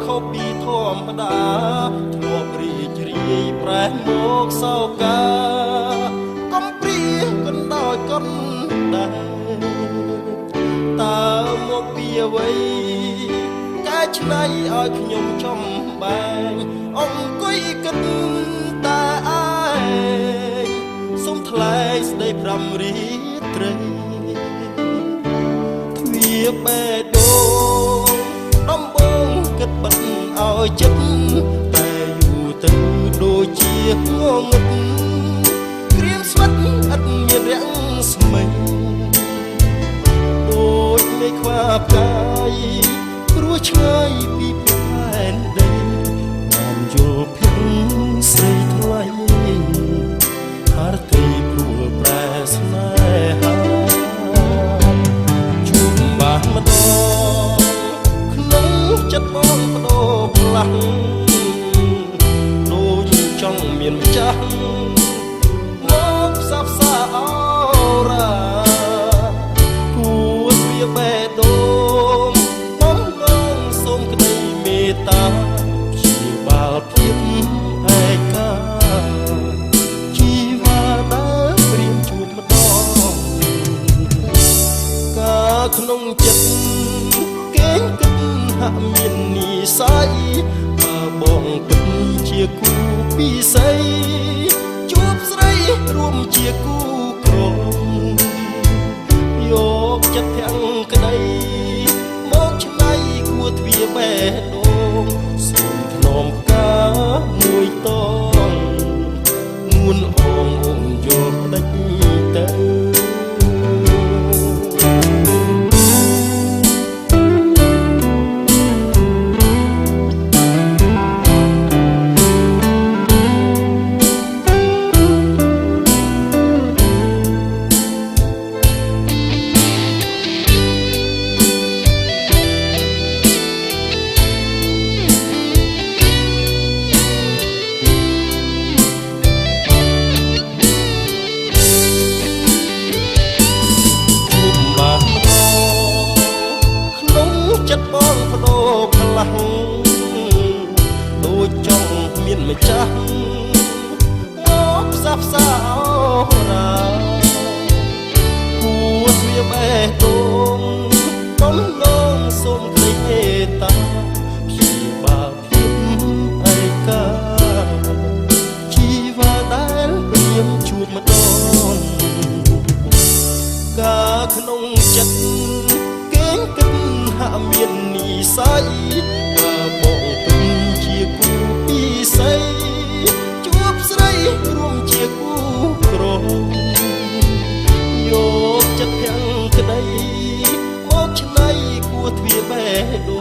ខុសពីធម្មតាធ្លាប់រីករាយប្រែមកសោកាកំព្រាកណ្ដោយកណ្ដែរតើមកពីអ្វីកែច្នៃឲ្យខ្ញុំចំបែងអង្គុយគិតតែឯងសុំថ្លែងស្ដីប្រាំរីត្រីទ្វាបេះដូងដំបងគិតបិទឲ្យចិត្តតែយូរទៅដូចជាងងឹតក្រៀមស្វិតឥតមានរាំងស្មិញដូចមេខ្វាផ្កាយព្រោះឆ្ងាយពីផែនដីបានយល់ភឹងស្រីថ្លៃហារត្រីព្រួលប្រែស្នេហាជួបបានម្ដងក្នុងចិត្តបងបដូរផ្លាស់ដូចចង់មានម្ចាស់មកផ្សះផ្សាអរ៉ាគួរវាបេះដូងបំណងសូមក្តីមេត្តាព្យាបាលភាពឯកាជីវ៉ាដែលព្រៀមជួបម្ដងការក្នុងចិត្តគេងគិតហាក់មាននិស័យបើបងពិតជាគូពិសីជួបស្រីរួមជាគូក្រមយកចិត្តទាំងក្តីមកឆ្នៃគួរទ្វាបេះដូងសូមធ្នមផ្កាមួយតងនួនអងអងយកដេចទៅចិត្តបងបដូរផ្លាស់ដូចចង់មានម្ចាស់មកផ្សះផ្សាអរ៉ាគួរទ្វាបេះដូងបំណងសូមក្តីមេត្តាព្យាបាលភាពឯកាជីវ៉ាដែលព្រៀមជួបម្ដងការក្នុងចិត្តគេងគិតហាក់មាននិស័យបើបងពិតជាគូពិសីជួបស្រីរួមជាគូក្រមយកចិត្តទាំងក្តីមកឆ្នៃគួរទ្វាបេះដូ